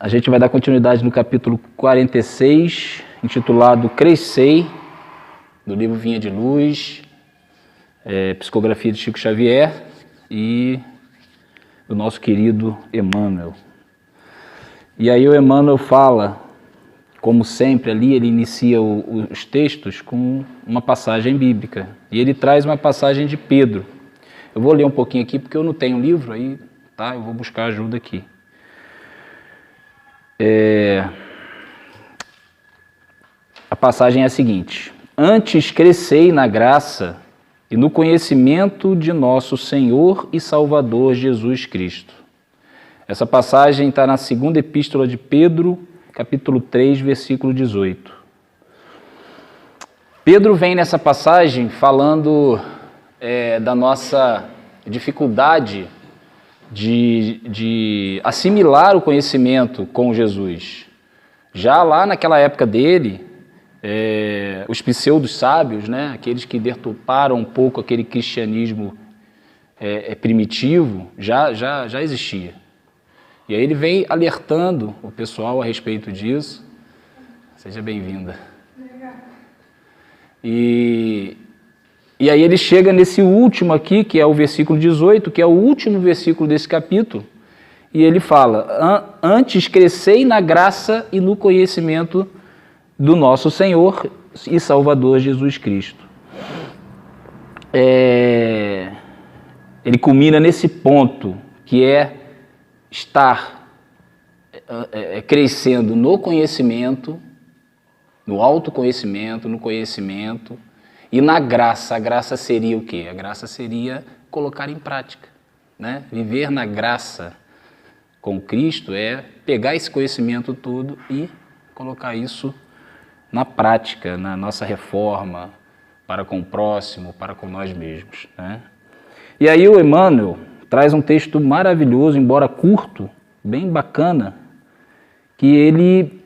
A gente vai dar continuidade no capítulo 46, intitulado Crescei, do livro Vinha de Luz, psicografia de Chico Xavier e do nosso querido Emmanuel. E aí o Emmanuel fala, como sempre ali, ele inicia os textos com uma passagem bíblica. E ele traz uma passagem de Pedro. Eu vou ler um pouquinho aqui, porque eu não tenho livro, aí tá, eu vou buscar ajuda aqui. A passagem é a seguinte: antes crescei na graça e no conhecimento de nosso Senhor e Salvador Jesus Cristo. Essa passagem está na segunda epístola de Pedro, capítulo 3, versículo 18. Pedro vem nessa passagem falando da nossa dificuldade de assimilar o conhecimento com Jesus. Já lá naquela época dele, os pseudos sábios, né, aqueles que deturparam um pouco aquele cristianismo primitivo, já existia. E aí ele vem alertando o pessoal a respeito disso. Seja bem-vinda. E aí ele chega nesse último aqui, que é o versículo 18, que é o último versículo desse capítulo, e ele fala: antes crescei na graça e no conhecimento do nosso Senhor e Salvador Jesus Cristo. Ele culmina nesse ponto, que é estar crescendo no conhecimento, no autoconhecimento, no conhecimento e na graça. A graça seria o quê? A graça seria colocar em prática, né? Viver na graça com Cristo é pegar esse conhecimento todo e colocar isso na prática, na nossa reforma, para com o próximo, para com nós mesmos, né? E aí o Emmanuel traz um texto maravilhoso, embora curto, bem bacana, que ele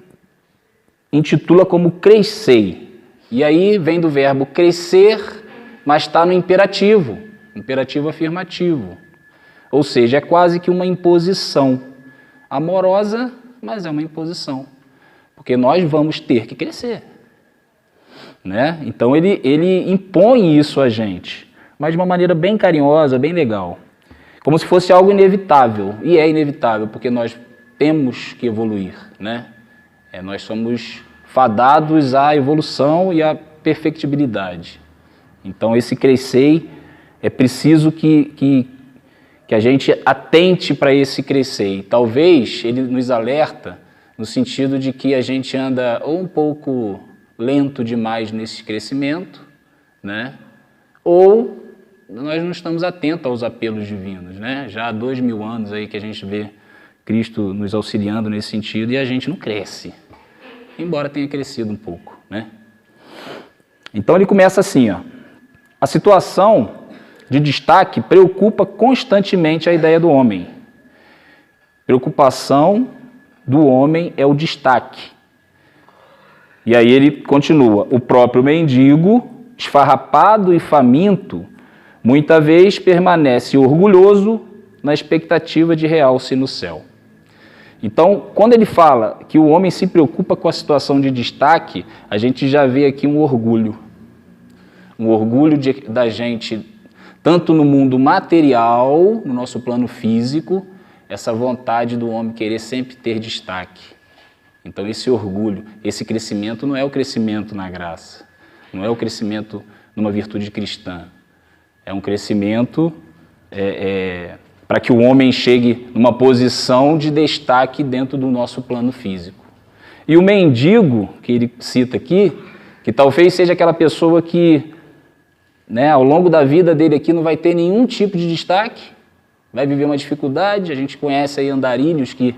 intitula como Crescei. E aí vem do verbo crescer, mas está no imperativo afirmativo. Ou seja, é quase que uma imposição amorosa, mas é uma imposição, porque nós vamos ter que crescer, né? Então ele impõe isso a gente, mas de uma maneira bem carinhosa, bem legal, como se fosse algo inevitável, e é inevitável, porque nós temos que evoluir, né? Nós somos fadados à evolução e à perfectibilidade. Então esse crescer, é preciso que a gente atente para esse crescer. Talvez ele nos alerta no sentido de que a gente anda ou um pouco lento demais nesse crescimento, né? Ou nós não estamos atentos aos apelos divinos, né? Já há 2000 anos aí que a gente vê Cristo nos auxiliando nesse sentido e a gente não cresce, embora tenha crescido um pouco, né? Então ele começa assim, ó: a situação de destaque preocupa constantemente a ideia do homem. Preocupação do homem é o destaque. E aí ele continua: o próprio mendigo, esfarrapado e faminto, muita vez permanece orgulhoso na expectativa de realce no céu. Então, quando ele fala que o homem se preocupa com a situação de destaque, a gente já vê aqui um orgulho da gente, tanto no mundo material, no nosso plano físico, essa vontade do homem querer sempre ter destaque. Então esse orgulho, esse crescimento não é o crescimento na graça, não é o crescimento numa virtude cristã, é um crescimento para que o homem chegue numa posição de destaque dentro do nosso plano físico. E o mendigo, que ele cita aqui, que talvez seja aquela pessoa que, né, ao longo da vida dele aqui não vai ter nenhum tipo de destaque, vai viver uma dificuldade. A gente conhece aí andarilhos que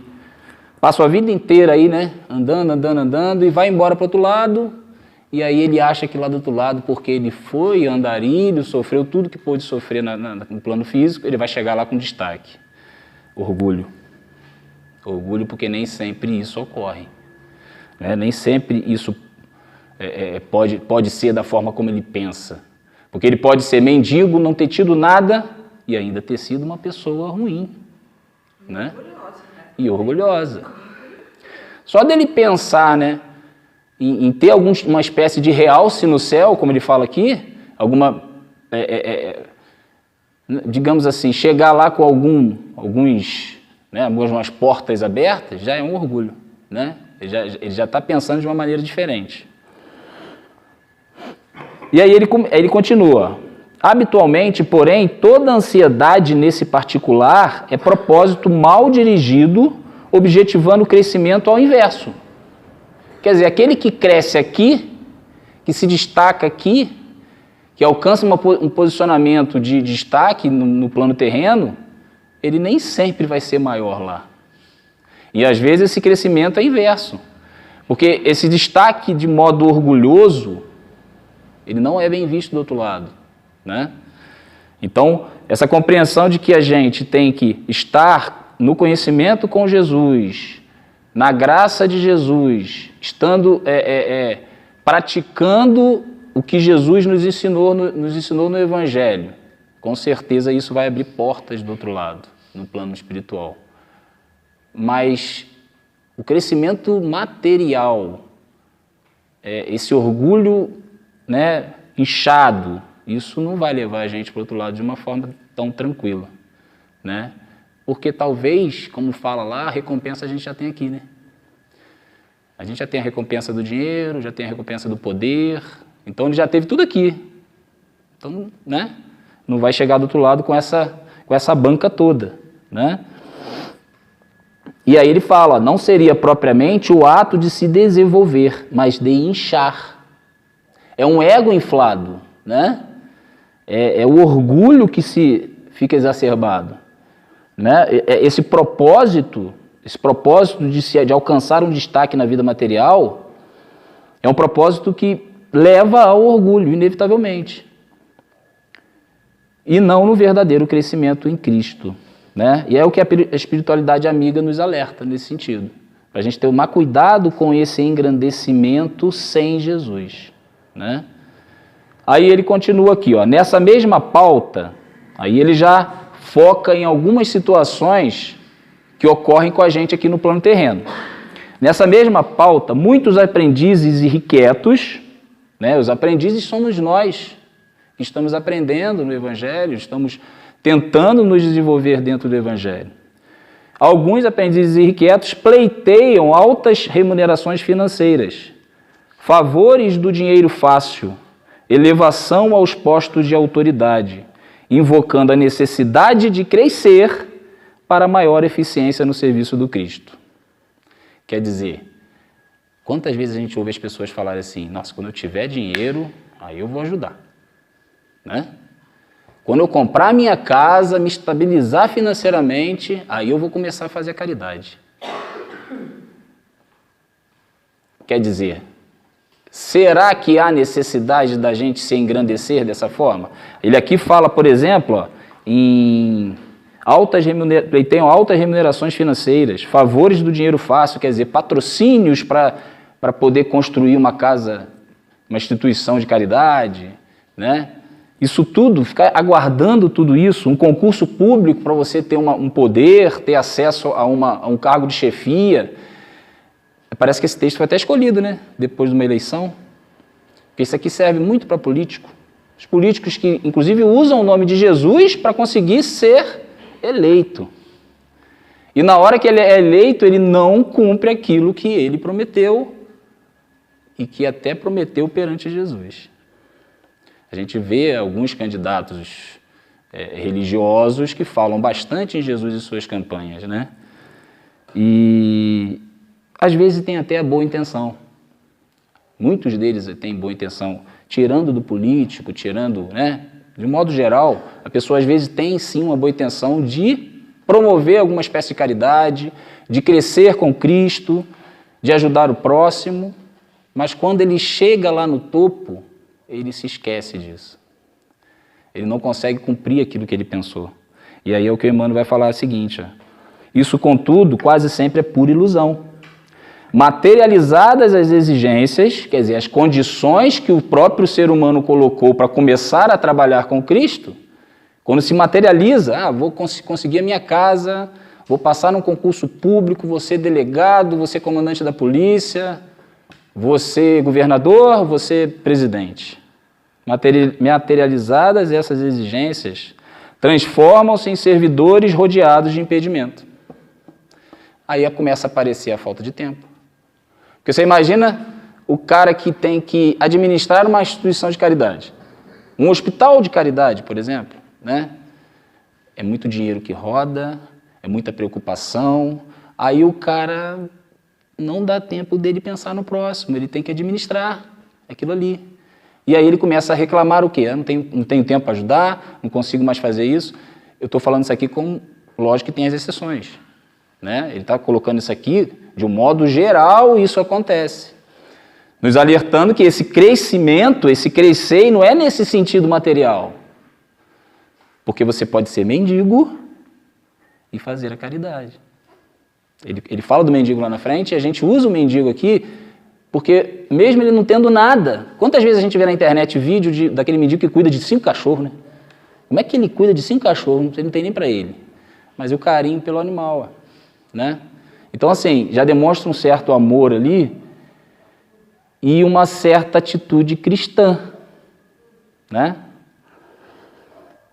passam a vida inteira aí, né, andando e vai embora para o outro lado, e aí ele acha que lá do outro lado, porque ele foi andarilho, sofreu tudo que pôde sofrer no plano físico, ele vai chegar lá com destaque. Orgulho porque nem sempre isso ocorre, né? Nem sempre isso pode ser da forma como ele pensa, porque ele pode ser mendigo, não ter tido nada e ainda ter sido uma pessoa ruim, né? E orgulhosa. Só dele pensar, né, em ter uma espécie de realce no céu, como ele fala aqui, digamos assim, chegar lá com algumas portas abertas, já é um orgulho, né? Ele já está pensando de uma maneira diferente. E aí ele continua. Habitualmente, porém, toda ansiedade nesse particular é propósito mal dirigido, objetivando o crescimento ao inverso. Quer dizer, aquele que cresce aqui, que se destaca aqui, que alcança um posicionamento de destaque no plano terreno, ele nem sempre vai ser maior lá. E às vezes esse crescimento é inverso. Porque esse destaque de modo orgulhoso, ele não é bem visto do outro lado, né? Então, essa compreensão de que a gente tem que estar no conhecimento com Jesus, na graça de Jesus, estando praticando o que Jesus nos ensinou no Evangelho, com certeza isso vai abrir portas do outro lado, no plano espiritual. Mas o crescimento material, esse orgulho, né, inchado, isso não vai levar a gente para o outro lado de uma forma tão tranquila, né? Porque talvez, como fala lá, a recompensa a gente já tem aqui, né? A gente já tem a recompensa do dinheiro, já tem a recompensa do poder, então ele já teve tudo aqui. Então, né, não vai chegar do outro lado com essa banca toda, né? E aí ele fala, não seria propriamente o ato de se desenvolver, mas de inchar. É um ego inflado, né? É o orgulho que se fica exacerbado, né? Esse propósito de alcançar um destaque na vida material é um propósito que leva ao orgulho, inevitavelmente. E não no verdadeiro crescimento em Cristo, né? E é o que a espiritualidade amiga nos alerta nesse sentido. Para a gente tomar cuidado com esse engrandecimento sem Jesus, né? Aí ele continua aqui, ó, nessa mesma pauta, aí ele já foca em algumas situações que ocorrem com a gente aqui no plano terreno. Nessa mesma pauta, muitos aprendizes irrequietos, né, os aprendizes somos nós, que estamos aprendendo no Evangelho, estamos tentando nos desenvolver dentro do Evangelho. Alguns aprendizes irrequietos pleiteiam altas remunerações financeiras, favores do dinheiro fácil, elevação aos postos de autoridade, invocando a necessidade de crescer para maior eficiência no serviço do Cristo. Quer dizer, quantas vezes a gente ouve as pessoas falarem assim, nossa, quando eu tiver dinheiro, aí eu vou ajudar, né? Quando eu comprar minha casa, me estabilizar financeiramente, aí eu vou começar a fazer a caridade. Quer dizer, será que há necessidade da gente se engrandecer dessa forma? Ele aqui fala, por exemplo, ó, em pleiteiam altas remunerações financeiras, favores do dinheiro fácil, quer dizer, patrocínios para poder construir uma casa, uma instituição de caridade, né? Isso tudo, ficar aguardando tudo isso, um concurso público para você ter um poder, ter acesso a um cargo de chefia. Parece que esse texto foi até escolhido, né? Depois de uma eleição. Porque isso aqui serve muito para político. Os políticos que, inclusive, usam o nome de Jesus para conseguir ser eleito. E na hora que ele é eleito, ele não cumpre aquilo que ele prometeu e que até prometeu perante Jesus. A gente vê alguns candidatos religiosos que falam bastante em Jesus e suas campanhas, né? E às vezes tem até a boa intenção. Muitos deles têm boa intenção, tirando do político, né? De modo geral, a pessoa às vezes tem sim uma boa intenção de promover alguma espécie de caridade, de crescer com Cristo, de ajudar o próximo, mas quando ele chega lá no topo, ele se esquece disso. Ele não consegue cumprir aquilo que ele pensou. E aí é o que o Emmanuel vai falar o seguinte, ó, isso, contudo, quase sempre é pura ilusão. Materializadas as exigências, quer dizer, as condições que o próprio ser humano colocou para começar a trabalhar com Cristo, quando se materializa, vou conseguir a minha casa, vou passar num concurso público, vou ser delegado, vou ser comandante da polícia, vou ser governador, vou ser presidente. Materializadas essas exigências, transformam-se em servidores rodeados de impedimento. Aí começa a aparecer a falta de tempo. Porque você imagina o cara que tem que administrar uma instituição de caridade. Um hospital de caridade, por exemplo, né? É muito dinheiro que roda, é muita preocupação, aí o cara não dá tempo dele pensar no próximo, ele tem que administrar aquilo ali. E aí ele começa a reclamar o quê? Eu não tenho tempo para ajudar, não consigo mais fazer isso. Eu estou falando isso aqui com, lógico que tem as exceções, né? Ele está colocando isso aqui, de um modo geral, isso acontece. Nos alertando que esse crescimento, esse crescer, não é nesse sentido material. Porque você pode ser mendigo e fazer a caridade. Ele fala do mendigo lá na frente, e a gente usa o mendigo aqui, porque mesmo ele não tendo nada, quantas vezes a gente vê na internet vídeo daquele mendigo que cuida de 5 cachorros, né? Como é que ele cuida de 5 cachorros? Ele não tem nem para ele. Mas o carinho pelo animal, né? Então, assim, já demonstra um certo amor ali e uma certa atitude cristã, né?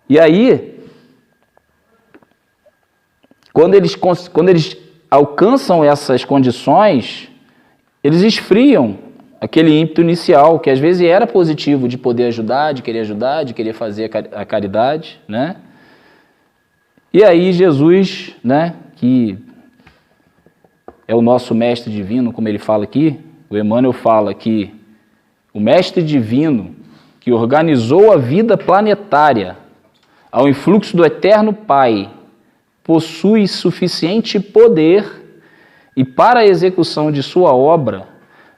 E aí, quando eles alcançam essas condições, eles esfriam aquele ímpeto inicial, que às vezes era positivo, de poder ajudar, de querer fazer a caridade, né? E aí Jesus, né, que é o nosso mestre divino, como ele fala aqui, o Emmanuel fala que o mestre divino que organizou a vida planetária ao influxo do eterno Pai possui suficiente poder e para a execução de sua obra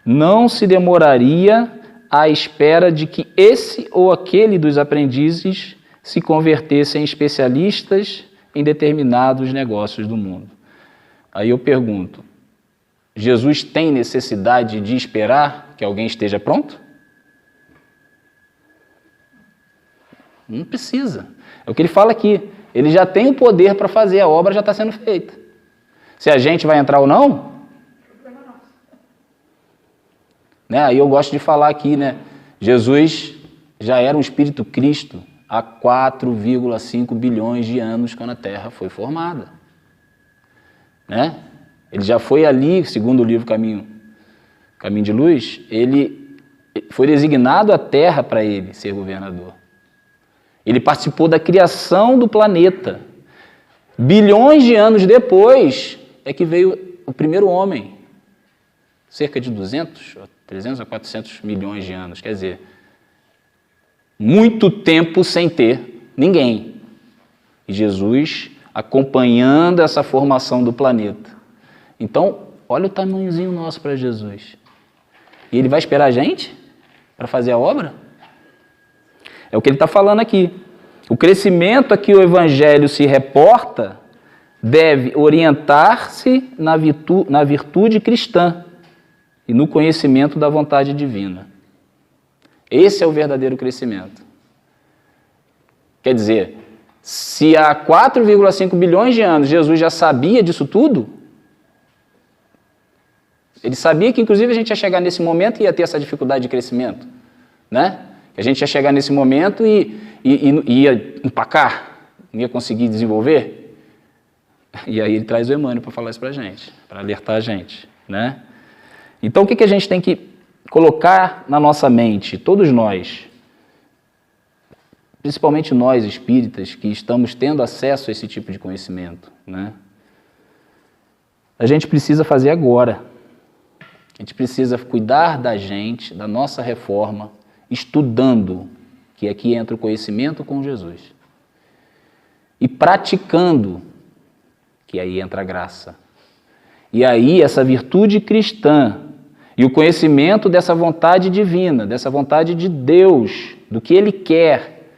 não se demoraria à espera de que esse ou aquele dos aprendizes se convertesse em especialistas em determinados negócios do mundo. Aí eu pergunto, Jesus tem necessidade de esperar que alguém esteja pronto? Não precisa. É o que ele fala aqui. Ele já tem o poder para fazer, a obra já está sendo feita. Se a gente vai entrar ou não, né? Aí eu gosto de falar aqui, né? Jesus já era um Espírito Cristo há 4,5 bilhões de anos quando a Terra foi formada, né? Ele já foi ali, segundo o livro Caminho de Luz, ele foi designado a Terra para ele ser governador. Ele participou da criação do planeta. Bilhões de anos depois é que veio o primeiro homem. Cerca de 200, 300 a 400 milhões de anos. Quer dizer, muito tempo sem ter ninguém. E Jesus acompanhando essa formação do planeta. Então, olha o tamanhozinho nosso para Jesus. E ele vai esperar a gente para fazer a obra? É o que ele está falando aqui. O crescimento a que o Evangelho se reporta deve orientar-se na virtude cristã e no conhecimento da vontade divina. Esse é o verdadeiro crescimento. Quer dizer, se há 4,5 bilhões de anos Jesus já sabia disso tudo, ele sabia que inclusive a gente ia chegar nesse momento e ia ter essa dificuldade de crescimento, né? Que a gente ia chegar nesse momento e ia empacar, não ia conseguir desenvolver. E aí ele traz o Emmanuel para falar isso para a gente, para alertar a gente, né? Então o que a gente tem que colocar na nossa mente, todos nós, principalmente nós espíritas que estamos tendo acesso a esse tipo de conhecimento, né? A gente precisa fazer agora. A gente precisa cuidar da gente, da nossa reforma, estudando, que aqui entra o conhecimento com Jesus, e praticando, que aí entra a graça. E aí essa virtude cristã e o conhecimento dessa vontade divina, dessa vontade de Deus, do que Ele quer,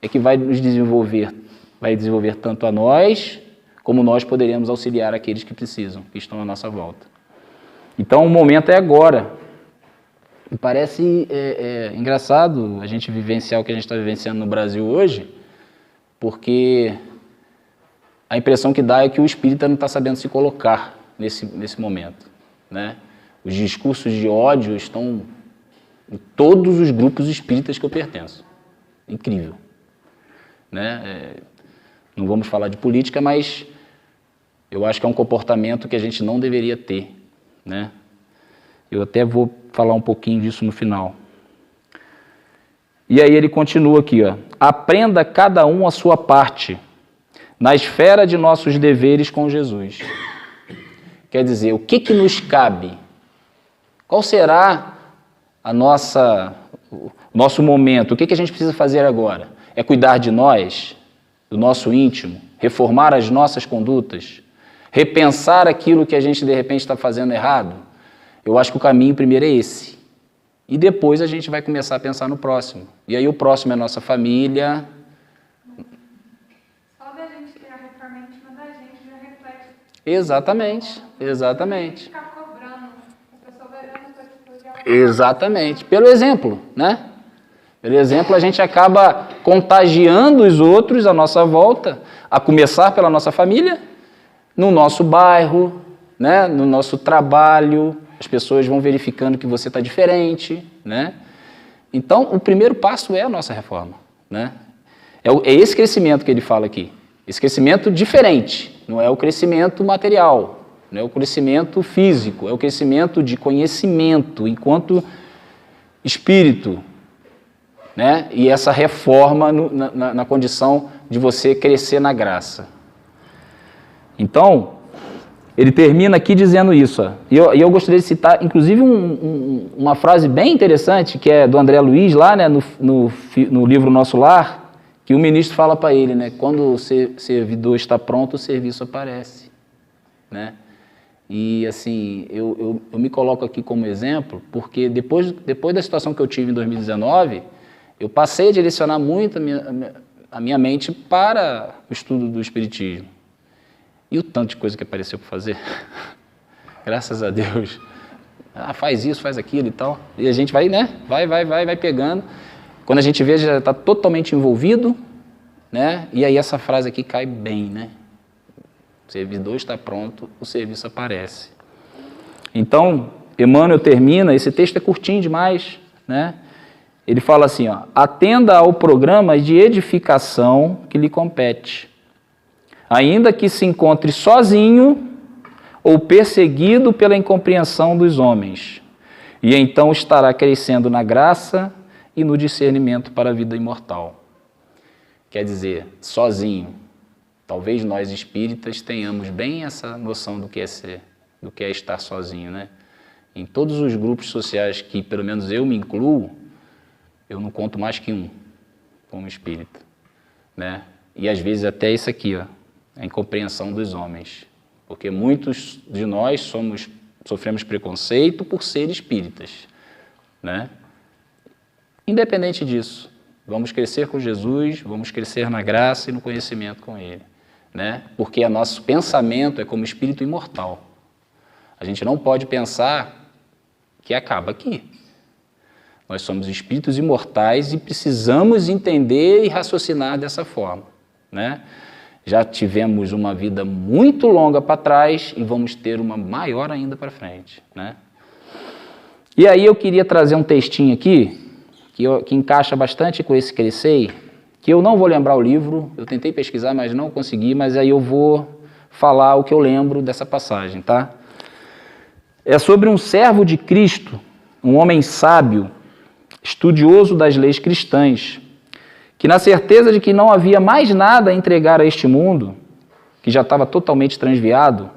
é que vai nos desenvolver, vai desenvolver tanto a nós, como nós poderemos auxiliar aqueles que precisam, que estão à nossa volta. Então o momento é agora. E parece engraçado a gente vivenciar o que a gente está vivenciando no Brasil hoje, porque a impressão que dá é que o espírita não está sabendo se colocar nesse momento, né? Os discursos de ódio estão em todos os grupos espíritas que eu pertenço. Incrível, né? Não vamos falar de política, mas eu acho que é um comportamento que a gente não deveria ter, né? Eu até vou falar um pouquinho disso no final. E aí ele continua aqui, ó. Aprenda cada um a sua parte na esfera de nossos deveres com Jesus. Quer dizer, o que nos cabe? Qual será o nosso momento? O que a gente precisa fazer agora? É cuidar de nós, do nosso íntimo, reformar as nossas condutas, repensar aquilo que a gente de repente está fazendo errado? Eu acho que o caminho primeiro é esse. E depois a gente vai começar a pensar no próximo. E aí o próximo é a nossa família. Só da gente ter a reforma íntima da gente já reflete. Exatamente, exatamente. Ficar cobrando, a pessoa vai vendo essa atitude. Exatamente. Pelo exemplo, né? Pelo exemplo, a gente acaba contagiando os outros à nossa volta, a começar pela nossa família, no nosso bairro, né? No nosso trabalho. As pessoas vão verificando que você está diferente, né? Então, o primeiro passo é a nossa reforma, né? É esse crescimento que ele fala aqui. Esse crescimento diferente, não é o crescimento material, não é o crescimento físico, é o crescimento de conhecimento enquanto espírito, né? E essa reforma na condição de você crescer na graça. Então, ele termina aqui dizendo isso. Ó. E eu gostaria de citar, inclusive, uma frase bem interessante, que é do André Luiz, lá, né, no livro Nosso Lar, que o ministro fala para ele, né, quando o servidor está pronto, o serviço aparece. Né? E, assim, eu me coloco aqui como exemplo, porque depois da situação que eu tive em 2019, eu passei a direcionar muito a minha mente para o estudo do Espiritismo. E o tanto de coisa que apareceu para fazer, graças a Deus, faz isso, faz aquilo e tal, e a gente vai, né, vai pegando, quando a gente vê, já está totalmente envolvido, né, e aí essa frase aqui cai bem, né, o servidor está pronto, o serviço aparece. Então, Emmanuel termina, esse texto é curtinho demais, né, ele fala assim, ó, atenda ao programa de edificação que lhe compete, ainda que se encontre sozinho ou perseguido pela incompreensão dos homens, e então estará crescendo na graça e no discernimento para a vida imortal. Quer dizer, sozinho. Talvez nós espíritas tenhamos bem essa noção do que é estar sozinho, né? Em todos os grupos sociais que, pelo menos eu me incluo, eu não conto mais que um como espírita, né? E às vezes até isso aqui, ó. A incompreensão dos homens, porque muitos de nós sofremos preconceito por ser espíritas, né? Independente disso, vamos crescer com Jesus, vamos crescer na graça e no conhecimento com Ele, né? Porque o nosso pensamento é como espírito imortal. A gente não pode pensar que acaba aqui. Nós somos espíritos imortais e precisamos entender e raciocinar dessa forma, né? Já tivemos uma vida muito longa para trás e vamos ter uma maior ainda para frente, né? E aí eu queria trazer um textinho aqui, que encaixa bastante com esse crescer, que eu não vou lembrar o livro, eu tentei pesquisar, mas não consegui, mas aí eu vou falar o que eu lembro dessa passagem, tá? É sobre um servo de Cristo, um homem sábio, estudioso das leis cristãs, que na certeza de que não havia mais nada a entregar a este mundo, que já estava totalmente transviado,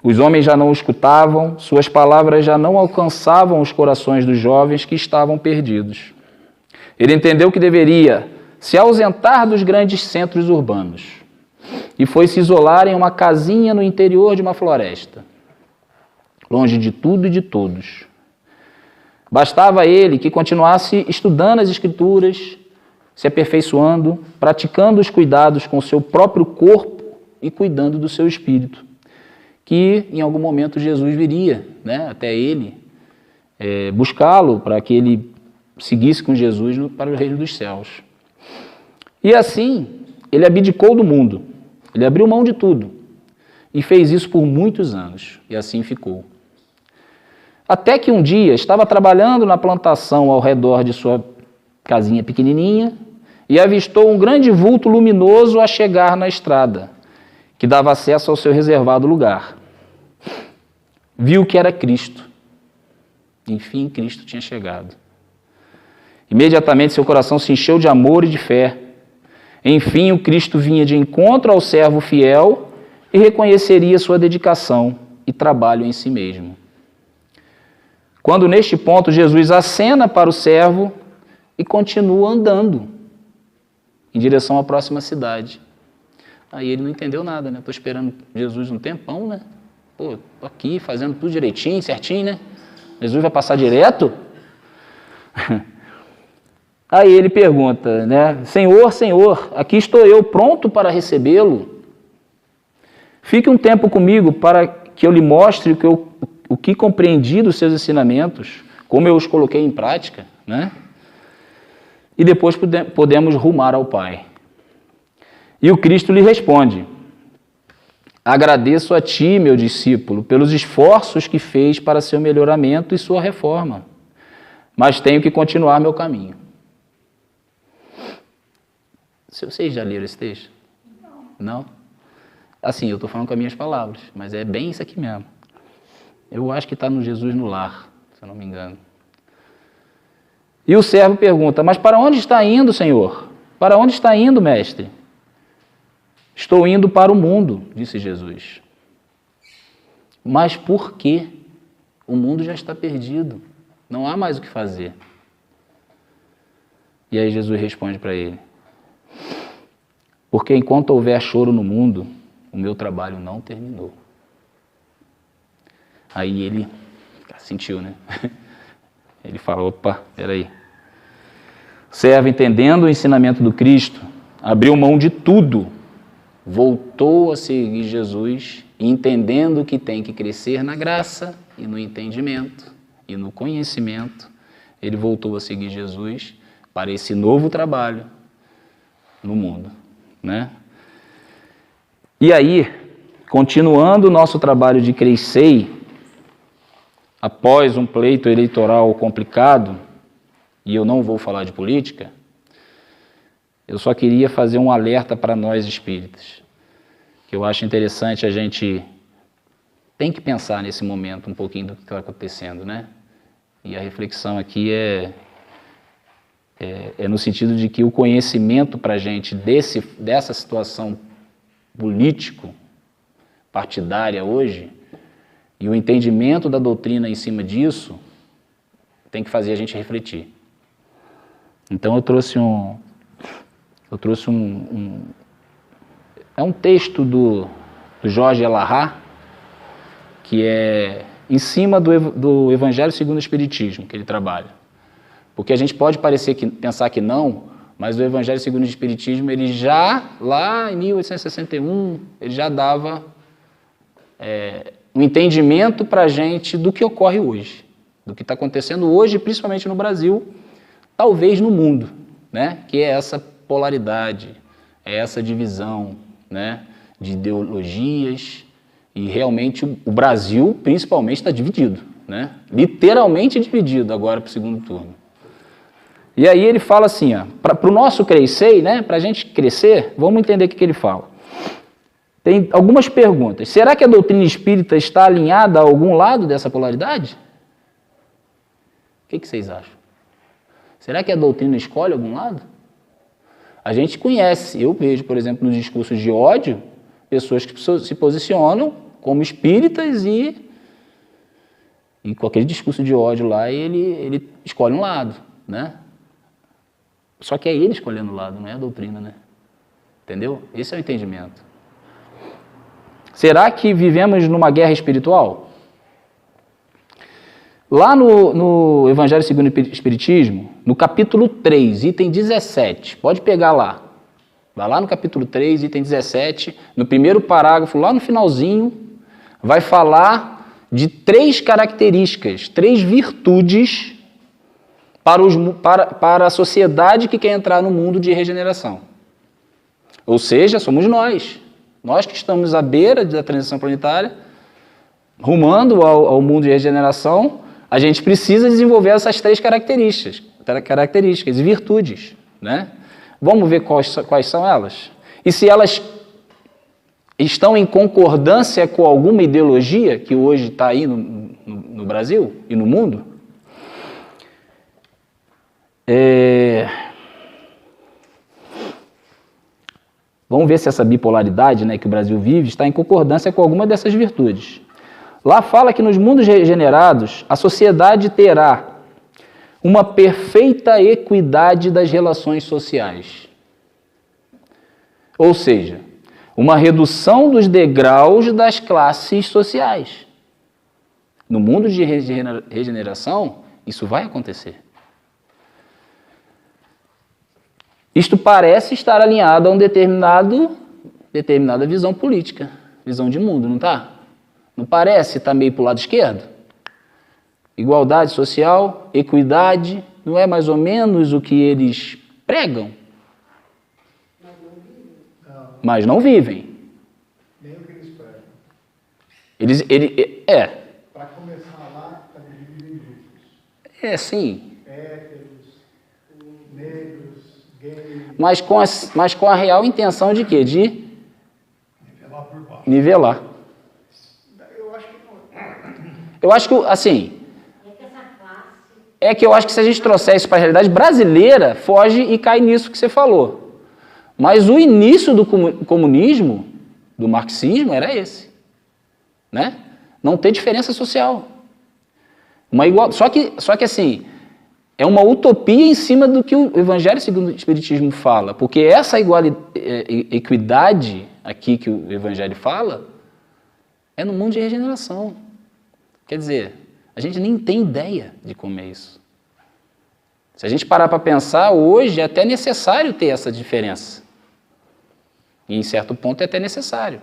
os homens já não o escutavam, suas palavras já não alcançavam os corações dos jovens que estavam perdidos. Ele entendeu que deveria se ausentar dos grandes centros urbanos e foi se isolar em uma casinha no interior de uma floresta, longe de tudo e de todos. Bastava a ele que continuasse estudando as Escrituras, se aperfeiçoando, praticando os cuidados com o seu próprio corpo e cuidando do seu espírito, que em algum momento Jesus viria, né, até ele, buscá-lo para que ele seguisse com Jesus para o reino dos céus. E assim, ele abdicou do mundo, Ele abriu mão de tudo e fez isso por muitos anos, e assim ficou. Até que um dia estava trabalhando na plantação ao redor de sua casinha pequenininha e avistou um grande vulto luminoso a chegar na estrada, que dava acesso ao seu reservado lugar. Viu que era Cristo. Enfim, Cristo tinha chegado. Imediatamente seu coração se encheu de amor e de fé. Enfim, o Cristo vinha de encontro ao servo fiel e reconheceria sua dedicação e trabalho em si mesmo. Quando neste ponto Jesus acena para o servo e continua andando em direção à próxima cidade. Aí ele não entendeu nada, né? Estou esperando Jesus um tempão, né? Pô, tô aqui fazendo tudo direitinho, certinho, né? Jesus vai passar direto? Aí ele pergunta, né? Senhor, Senhor, aqui estou eu pronto para recebê-lo. Fique um tempo comigo para que eu lhe mostre o que compreendi dos seus ensinamentos, como eu os coloquei em prática, né? E depois podemos rumar ao Pai. E o Cristo lhe responde: agradeço a ti, meu discípulo, pelos esforços que fez para seu melhoramento e sua reforma, mas tenho que continuar meu caminho. Vocês já leram esse texto? Não? Assim, eu estou falando com as minhas palavras, mas é bem isso aqui mesmo. Eu acho que está no Jesus no Lar, se eu não me engano. E o servo pergunta: mas para onde está indo, Senhor? Para onde está indo, mestre? Estou indo para o mundo, disse Jesus. Mas por quê? O mundo já está perdido. Não há mais o que fazer. E aí Jesus responde para ele: porque enquanto houver choro no mundo, o meu trabalho não terminou. Aí ele sentiu, né? Ele fala: opa, peraí. O servo, entendendo o ensinamento do Cristo, abriu mão de tudo, voltou a seguir Jesus, entendendo que tem que crescer na graça e no entendimento e no conhecimento. Ele voltou a seguir Jesus para esse novo trabalho no mundo, né? E aí, continuando o nosso trabalho de crescer, após um pleito eleitoral complicado, e eu não vou falar de política, eu só queria fazer um alerta para nós espíritas, que eu acho interessante a gente tem que pensar nesse momento um pouquinho do que está acontecendo, né? E a reflexão aqui é no sentido de que o conhecimento para a gente dessa situação político-partidária hoje, e o entendimento da doutrina em cima disso, tem que fazer a gente refletir. Então eu trouxe um texto do Jorge Elahá, que é em cima do Evangelho segundo o Espiritismo, que ele trabalha. Porque a gente pode pensar que não, mas o Evangelho segundo o Espiritismo, ele já, lá em 1861, ele já dava um entendimento para a gente do que ocorre hoje, do que está acontecendo hoje, principalmente no Brasil, talvez no mundo, né? Que é essa polaridade, é essa divisão, né? De ideologias, e realmente o Brasil, principalmente, está dividido, né? Literalmente dividido agora para o segundo turno. E aí ele fala assim, para o nosso crescer, né? Para a gente crescer, vamos entender o que ele fala. Tem algumas perguntas. Será que a doutrina espírita está alinhada a algum lado dessa polaridade? O que vocês acham? Será que a doutrina escolhe algum lado? A gente conhece, eu vejo, por exemplo, nos discursos de ódio, pessoas que se posicionam como espíritas e com aquele discurso de ódio lá, ele escolhe um lado, né? Só que é ele escolhendo o lado, não é a doutrina, né? Entendeu? Esse é o entendimento. Será que vivemos numa guerra espiritual? Lá no Evangelho segundo o Espiritismo, no capítulo 3, item 17, pode pegar lá. Vai lá no capítulo 3, item 17, no primeiro parágrafo, lá no finalzinho, vai falar de 3 características, 3 virtudes para a sociedade que quer entrar no mundo de regeneração. Ou seja, somos nós. Nós que estamos à beira da transição planetária, rumando ao mundo de regeneração, a gente precisa desenvolver essas 3 características e virtudes, né? Vamos ver quais são elas? E se elas estão em concordância com alguma ideologia que hoje está aí no Brasil e no mundo? Vamos ver se essa bipolaridade, né, que o Brasil vive está em concordância com alguma dessas virtudes. Lá fala que nos mundos regenerados, a sociedade terá uma perfeita equidade das relações sociais. Ou seja, uma redução dos degraus das classes sociais. No mundo de regeneração, isso vai acontecer. Isto parece estar alinhado a uma determinada visão política, visão de mundo, não está? Não parece estar meio para o lado esquerdo? Igualdade social, equidade, não é mais ou menos o que eles pregam? Mas não vivem. Nem o que eles pregam. Para começar lá, está dividido em grupos. Sim. Héteros, negros, gays. Mas com a real intenção de quê? De Nivelar por baixo. nivelar. Eu acho que não. Eu acho que, assim, eu acho que se a gente trouxer isso para a realidade brasileira, foge e cai nisso que você falou. Mas o início do comunismo, do marxismo, era esse. Né? Não ter diferença social. Só que assim, é uma utopia em cima do que o Evangelho segundo o Espiritismo fala. Porque essa equidade aqui que o Evangelho fala é no mundo de regeneração. Quer dizer, a gente nem tem ideia de como é isso. Se a gente parar para pensar, hoje é até necessário ter essa diferença. E em certo ponto é até necessário.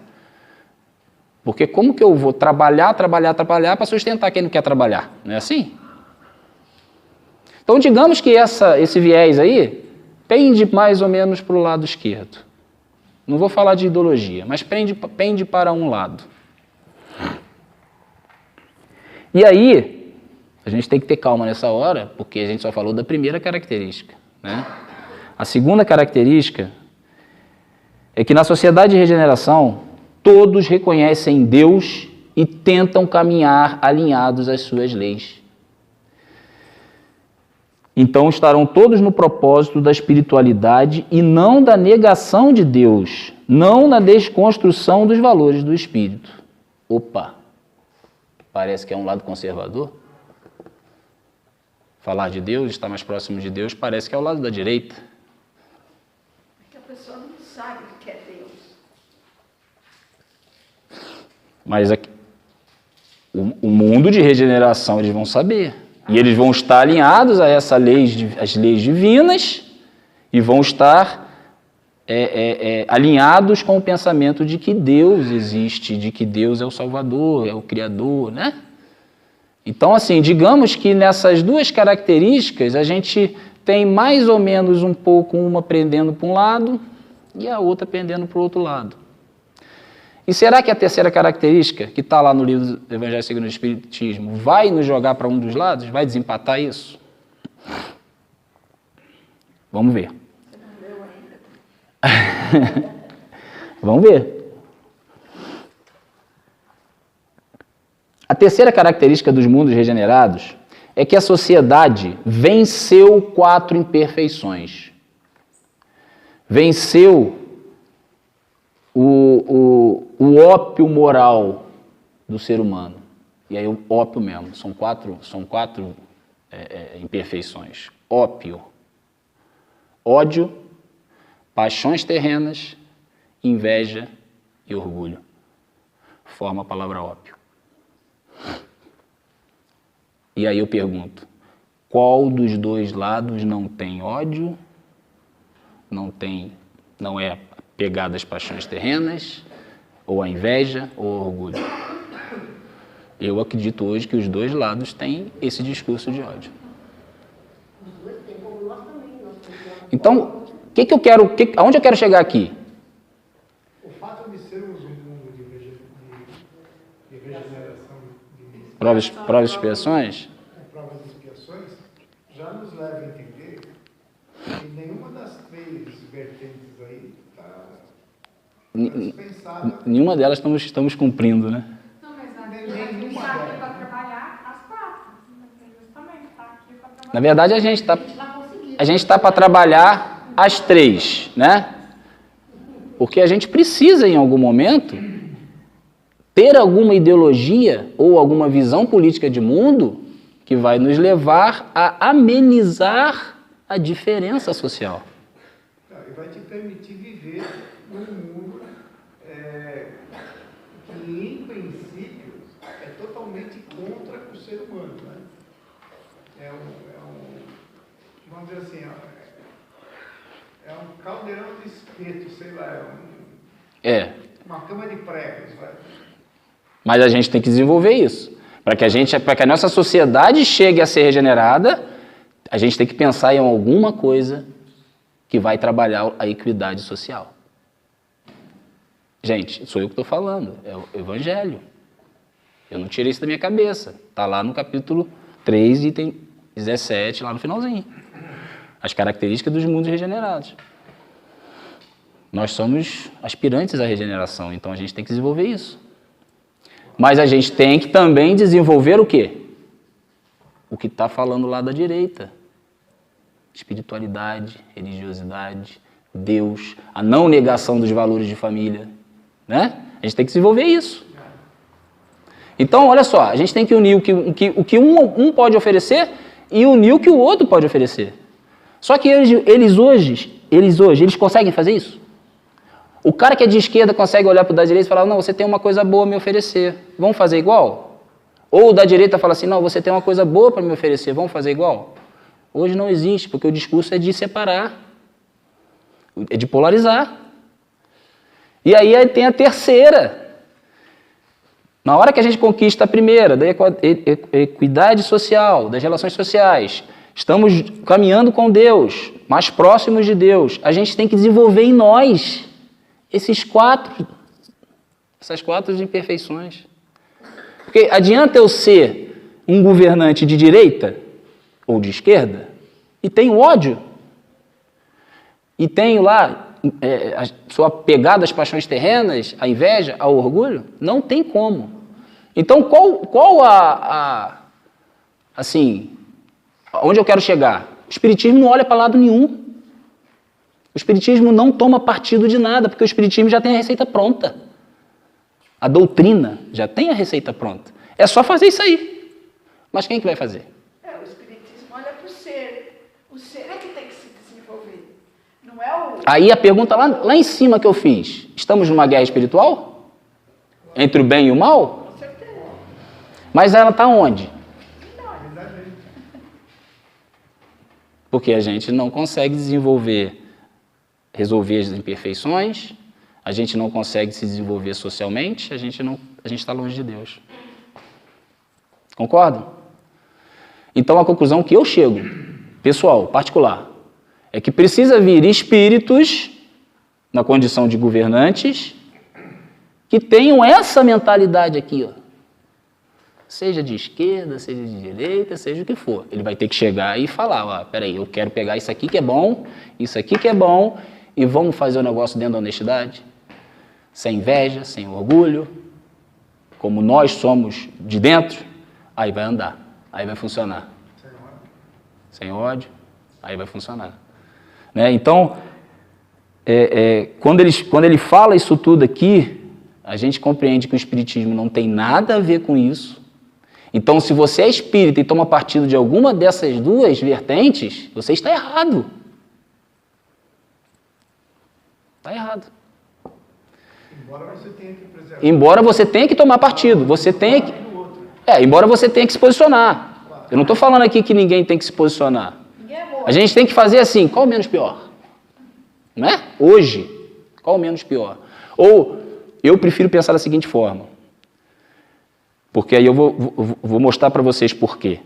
Porque como que eu vou trabalhar para sustentar quem não quer trabalhar? Não é assim? Então digamos que esse viés aí pende mais ou menos para o lado esquerdo. Não vou falar de ideologia, mas pende para um lado. E aí, a gente tem que ter calma nessa hora, porque a gente só falou da primeira característica, né? A segunda característica é que na sociedade de regeneração, todos reconhecem Deus e tentam caminhar alinhados às suas leis. Então estarão todos no propósito da espiritualidade e não da negação de Deus, não na desconstrução dos valores do espírito. Opa! Parece que é um lado conservador. Falar de Deus, estar mais próximo de Deus, parece que é o lado da direita. Porque a pessoa não sabe o que é Deus. Mas aqui, o mundo de regeneração eles vão saber. E eles vão estar alinhados a as leis divinas e vão estar alinhados com o pensamento de que Deus existe, de que Deus é o Salvador, é o Criador, né? Então, assim, digamos que nessas duas características a gente tem mais ou menos um pouco uma pendendo para um lado e a outra pendendo para o outro lado. E será que a terceira característica, que está lá no livro do Evangelho segundo o Espiritismo, vai nos jogar para um dos lados? Vai desempatar isso? Vamos ver. Você não leu ainda? Vamos ver. A terceira característica dos mundos regenerados é que a sociedade venceu 4 imperfeições. Venceu o ópio moral do ser humano. E aí o ópio mesmo, são quatro imperfeições. Ópio, ódio, paixões terrenas, inveja e orgulho. Forma a palavra ópio. E aí eu pergunto, qual dos dois lados não tem ódio, não é pegado às paixões terrenas, ou a inveja, ou o orgulho? Eu acredito hoje que os dois lados têm esse discurso de ódio. também. Então, aonde eu quero chegar aqui? O fato de sermos Provas e expiações? Provas e expiações já nos leva a entender que nenhuma das três vertentes aí está dispensada. Nenhuma delas estamos cumprindo, né? Não, mas a gente está aqui para trabalhar as quatro. Justamente, está aqui para trabalhar. Na verdade, a gente vai conseguir. está para trabalhar as três, né? Porque a gente precisa, em algum momento, ter alguma ideologia ou alguma visão política de mundo que vai nos levar a amenizar a diferença social. E vai te permitir viver num mundo que, em princípio, é totalmente contra o ser humano. Né? Vamos dizer assim, é um caldeirão de espeto, sei lá, uma cama de pregos. Vai. Mas a gente tem que desenvolver isso. Para que a nossa sociedade chegue a ser regenerada, a gente tem que pensar em alguma coisa que vai trabalhar a equidade social. Gente, sou eu que estou falando, é o Evangelho. Eu não tirei isso da minha cabeça. Está lá no capítulo 3, item 17, lá no finalzinho. As características dos mundos regenerados. Nós somos aspirantes à regeneração, então a gente tem que desenvolver isso. Mas a gente tem que também desenvolver o quê? O que está falando lá da direita. Espiritualidade, religiosidade, Deus, a não negação dos valores de família. Né? A gente tem que desenvolver isso. Então, olha só, a gente tem que unir o que um pode oferecer e unir o que o outro pode oferecer. Só que eles hoje conseguem fazer isso? O cara que é de esquerda consegue olhar para o da direita e falar, não, você tem uma coisa boa a me oferecer, vamos fazer igual? Ou o da direita fala assim, não, você tem uma coisa boa para me oferecer, vamos fazer igual? Hoje não existe, porque o discurso é de separar, é de polarizar. E aí tem a terceira. Na hora que a gente conquista a primeira, da equidade social, das relações sociais, estamos caminhando com Deus, mais próximos de Deus, a gente tem que desenvolver em nós essas quatro imperfeições. Porque adianta eu ser um governante de direita ou de esquerda e tenho ódio e tenho lá sou apegado às paixões terrenas, à inveja, ao orgulho? Não tem como. Então, qual assim, onde eu quero chegar? O Espiritismo não olha para lado nenhum. O Espiritismo não toma partido de nada, porque o Espiritismo já tem a receita pronta. A doutrina já tem a receita pronta. É só fazer isso aí. Mas quem que vai fazer? O Espiritismo olha para o ser. O ser é que tem que se desenvolver. Não é o... Aí a pergunta lá em cima que eu fiz. Estamos numa guerra espiritual? Entre o bem e o mal? Com certeza. Mas ela está onde? Porque a gente não consegue resolver as imperfeições, a gente não consegue se desenvolver socialmente, a gente está longe de Deus. Concordam? Então a conclusão que eu chego, pessoal, particular, é que precisa vir espíritos na condição de governantes que tenham essa mentalidade aqui, ó. Seja de esquerda, seja de direita, seja o que for. Ele vai ter que chegar e falar, ó, peraí, eu quero pegar isso aqui que é bom, isso aqui que é bom, e vamos fazer o negócio dentro da honestidade, sem inveja, sem orgulho, como nós somos de dentro, aí vai andar, aí vai funcionar. Sem ódio, aí vai funcionar. Né? Então, quando ele fala isso tudo aqui, a gente compreende que o Espiritismo não tem nada a ver com isso. Então, se você é espírita e toma partido de alguma dessas duas vertentes, você está errado. Está errado. Embora você tenha que tomar partido, você tem que... embora você tenha que se posicionar. Eu não estou falando aqui que ninguém tem que se posicionar. A gente tem que fazer assim, qual o menos pior? Não é? Hoje, qual o menos pior? Ou, eu prefiro pensar da seguinte forma, porque aí eu vou mostrar para vocês por quê.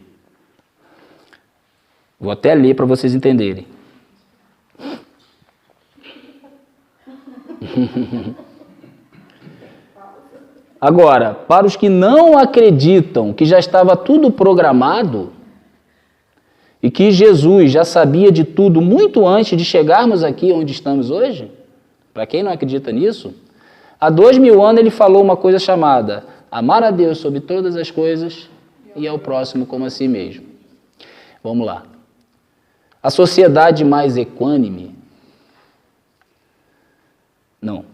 Vou até ler para vocês entenderem. Agora, para os que não acreditam que já estava tudo programado e que Jesus já sabia de tudo muito antes de chegarmos aqui onde estamos hoje, para quem não acredita nisso, há 2000 anos ele falou uma coisa chamada amar a Deus sobre todas as coisas e ao próximo como a si mesmo. Vamos lá. A sociedade mais equânime, não.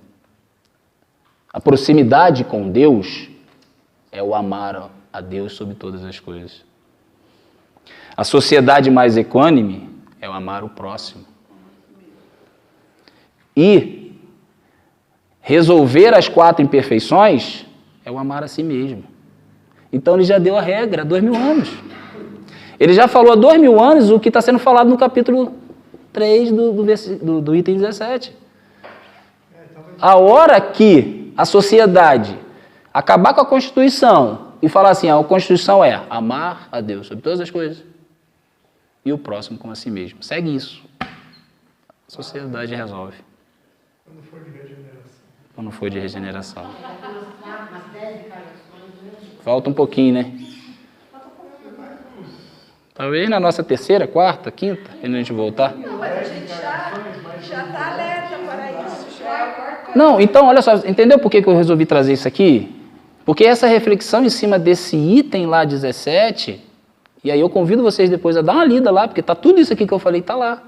A proximidade com Deus é o amar a Deus sobre todas as coisas. A sociedade mais equânime é o amar o próximo. E resolver as 4 imperfeições é o amar a si mesmo. Então ele já deu a regra há 2000 anos. Ele já falou há 2000 anos o que está sendo falado no capítulo 3 do item 17. A hora que a sociedade acabar com a Constituição e falar assim, a Constituição é amar a Deus sobre todas as coisas e o próximo como a si mesmo. Segue isso. A sociedade resolve. Quando for de regeneração. Quando for de regeneração. Falta um pouquinho, né? Talvez na nossa 3ª, 4ª, 5ª, quando a gente voltar. Não, mas a gente já está alerta para isso. Não, então, olha só, entendeu por que eu resolvi trazer isso aqui? Porque essa reflexão em cima desse item lá 17, e aí eu convido vocês depois a dar uma lida lá, porque tá tudo isso aqui que eu falei, tá lá.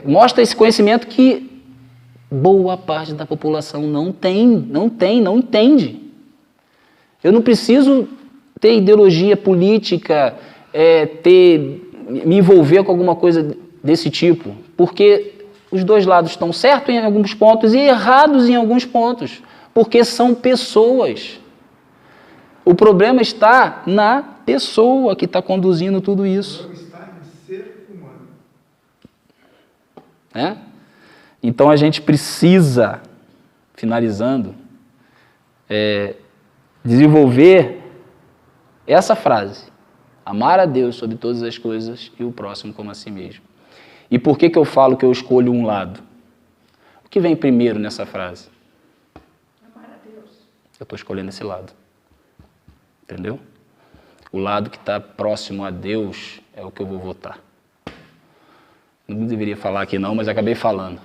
Mostra esse conhecimento que boa parte da população não entende. Eu não preciso ter ideologia política, me envolver com alguma coisa desse tipo, porque os dois lados estão certos em alguns pontos e errados em alguns pontos, porque são pessoas. O problema está na pessoa que está conduzindo tudo isso. O problema está em ser humano. Então a gente precisa, finalizando, desenvolver essa frase: amar a Deus sobre todas as coisas e o próximo como a si mesmo. E por que eu falo que eu escolho um lado? O que vem primeiro nessa frase? Amar a Deus. Eu estou escolhendo esse lado. Entendeu? O lado que está próximo a Deus é o que eu vou votar. Não deveria falar aqui não, mas acabei falando.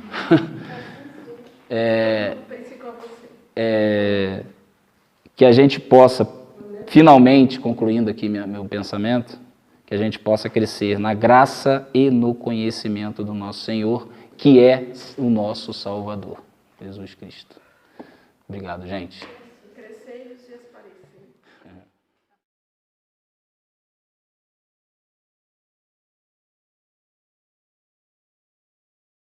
Que a gente possa, finalmente, concluindo aqui meu pensamento, que a gente possa crescer na graça e no conhecimento do nosso Senhor, que é o nosso Salvador, Jesus Cristo. Obrigado, gente.